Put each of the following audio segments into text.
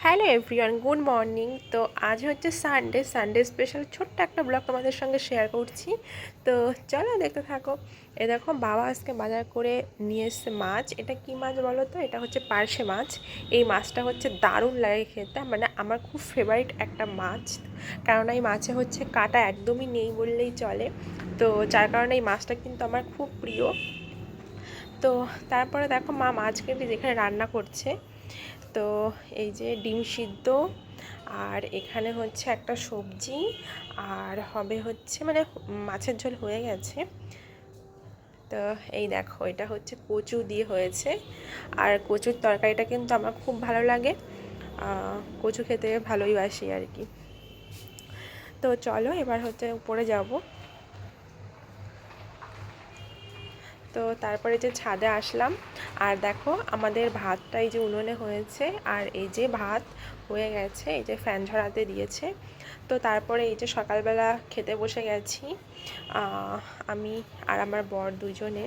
Hello everyone, good morning. তো আজ হচ্ছে সানডে স্পেশাল ছোট্ট একটা ব্লগ তোমাদের সঙ্গে শেয়ার করছি। তো চলো দেখতে থাকো। এ দেখো, বাবা আজকে বাজার করে নিয়ে এসছে মাছ। এটা কি মাছ বলো তো? এটা হচ্ছে পার্শে মাছ। এই মাছটা হচ্ছে দারুণ লাগে খেতে, মানে আমার খুব ফেভারিট একটা মাছ। কারণ এই মাছে হচ্ছে কাঁটা একদমই নেই বললেই চলে। তো যার কারণে এই মাছটা কিন্তু আমার খুব প্রিয়। তো তারপরে দেখো, মা মাছ কেটে যেখানে রান্না করছে। তো এই যে ডিম সিদ্ধ, আর এখানে হচ্ছে একটা সবজি, আর হবে হচ্ছে মানে মাছের ঝোল হয়ে গেছে। তো এই দেখো, এটা হচ্ছে কচু দিয়ে হয়েছে। আর কচুর তরকারিটা কিন্তু আমার খুব ভালো লাগে, কচু খেতে ভালোই বাসি আর কি। তো চলো এবার হচ্ছে উপরে যাব। তো তারপরে যে ছাদে আসলাম, আর দেখো আমাদের ভাতটা এই যে উনুনে হয়েছে, আর এই যে ভাত হয়ে গেছে, এই যে ফ্যান ঝরাতে দিয়েছে। তো তারপরে এই যে সকালবেলা খেতে বসে গেছি আমি আর আমার বর দুজনে।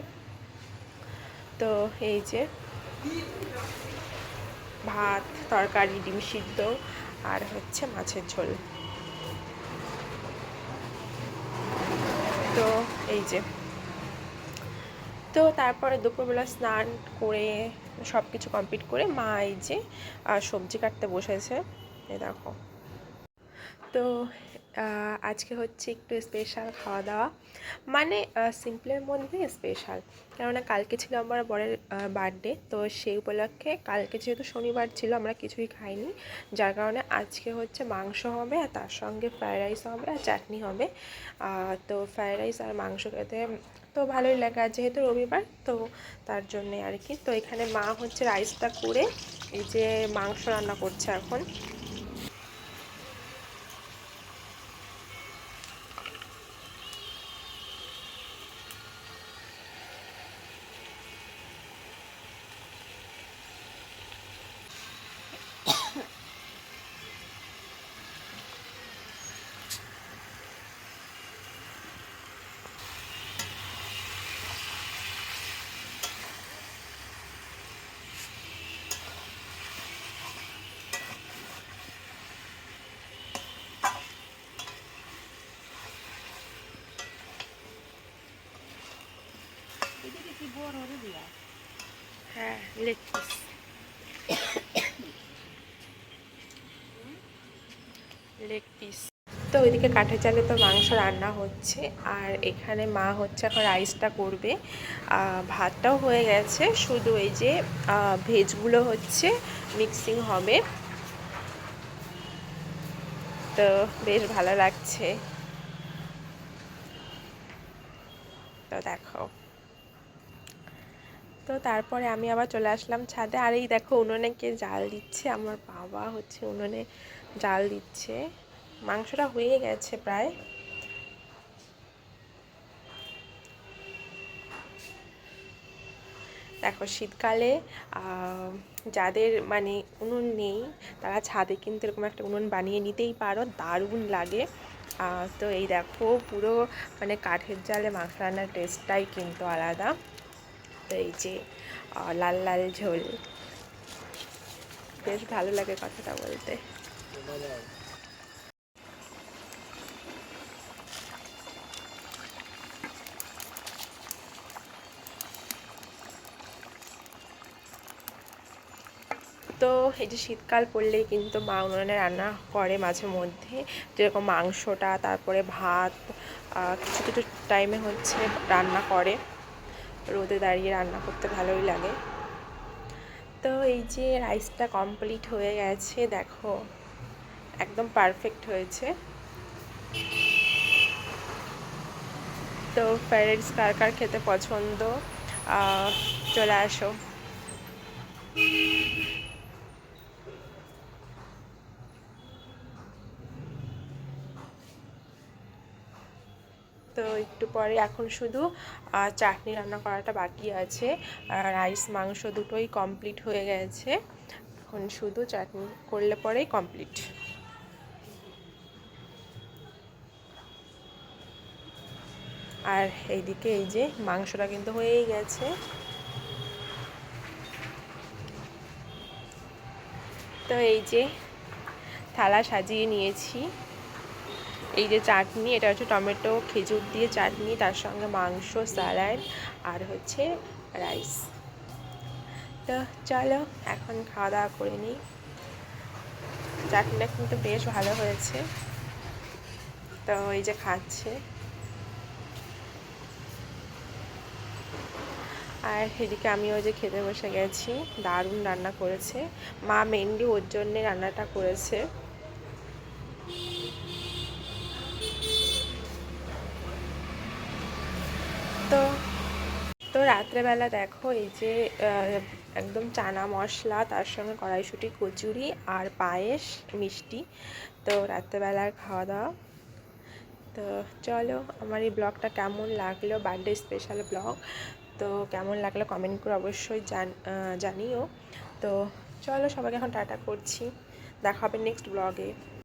তো এই যে ভাত, তরকারি, ডিম সিদ্ধ, আর হচ্ছে মাছের ঝোল। তো এই যে, তো তারপরে দুপুরবেলা স্নান করে সব কিছু কমপ্লিট করে মা এই যে সবজি কাটতে বসেছে। এই দেখো। তো আজকে হচ্ছে একটু স্পেশাল খাওয়া দাওয়া, মানে সিম্পলের মধ্যে স্পেশাল। কেননা কালকে ছিল আমার বরের বার্থডে, তো সেই উপলক্ষে কালকে যেহেতু শনিবার ছিল আমরা কিছুই খাইনি, যার কারণে আজকে হচ্ছে মাংস হবে, আর তার সঙ্গে ফ্রায়েড রাইস হবে আর চাটনি হবে। তো ফ্রায়েড রাইস আর মাংস খেতে তো ভালোই লাগে, আর যেহেতু রবিবার তো তার জন্যে আর কি। তো এখানে মা হচ্ছে রাইসটা করে এই যে মাংস রান্না করছে এখন। হ্যাঁ, লেগ পিস। Leg piece. তো ওইদিকে কাঠের জালে তো মাংস রান্না হচ্ছে, আর এখানে মা হচ্ছে এখন রাইসটা করবে। ভাতটাও হয়ে গেছে, শুধু এই যে ভেজগুলো হচ্ছে মিক্সিং হবে। তো বেশ ভালো লাগছে। তো দেখো, তো তারপরে আমি আবার চলে আসলাম ছাদে, আর এই দেখো উনুনে কে জাল দিচ্ছে, আমার বাবা হচ্ছে উনুনে জাল দিচ্ছে। মাংসটা হয়ে গেছে প্রায়। দেখো, শীতকালে যাদের মানে উনুন নেই তারা ছাদে কিন্তু এরকম একটা উনুন বানিয়ে নিতেই পারো, দারুণ লাগে। তো এই দেখো, পুরো মানে কাঠের জালে মাংস রান্নার টেস্টটাই কিন্তু আলাদা। তো এই যে লাল লাল ঝোল, বেশ ভালো লাগে কথাটা বলতে। তো এই যে শীতকাল পড়লেই কিন্তু মা উনুনে রান্না করে মাঝে মধ্যে, যেরকম মাংসটা, তারপরে ভাত, কিছু কিছু টাইমে হচ্ছে রান্না করে। রোদে দাঁড়িয়ে রান্না করতে ভালোই লাগে। তো এই যে রাইসটা কমপ্লিট হয়ে গেছে, দেখো একদম পারফেক্ট হয়েছে। তো ফ্রাইড রাইস কার কার খেতে পছন্দ, চলে আসো। তো একটু পরে এখন শুধু চাটনি রান্না করাটা বাকি আছে। রাইস মাংস দুটোই কমপ্লিট হয়ে গেছে, এখন শুধু চাটনি করলে পরেই কমপ্লিট। আর এইদিকে এই যে মাংসটা কিন্তু হয়েই গেছে। তো এই যে থালা সাজিয়ে নিয়েছি, এই যে চাটনি, এটা হচ্ছে টমেটো খেজুর দিয়ে চাটনি, তার সঙ্গে মাংস, স্যালাড আর হচ্ছে রাইস। তো চলো এখন খাওয়া দাওয়া করে নিই। চাটনিটা কিন্তু বেশ ভালো হয়েছে। তো এই যে খাচ্ছে, আর এদিকে আমিও যে খেতে বসে গেছি। দারুণ রান্না করেছে মা, মেনলি ওর জন্যে রান্নাটা করেছে। তো তো রাত্রেবেলা দেখো এই যে একদম চানা মশলা, তার সঙ্গে কড়াইশুঁটি, কচুরি আর পায়েস, মিষ্টি। তো রাত্রেবেলার খাওয়া দাওয়া। তো চলো, আমার এই ব্লগটা কেমন লাগলো, বার্থডে স্পেশাল ব্লগ, তো কেমন লাগলো কমেন্ট করে অবশ্যই জানিও। তো চলো, সবাইকে এখন টাটা করছি, দেখা হবে নেক্সট ব্লগে।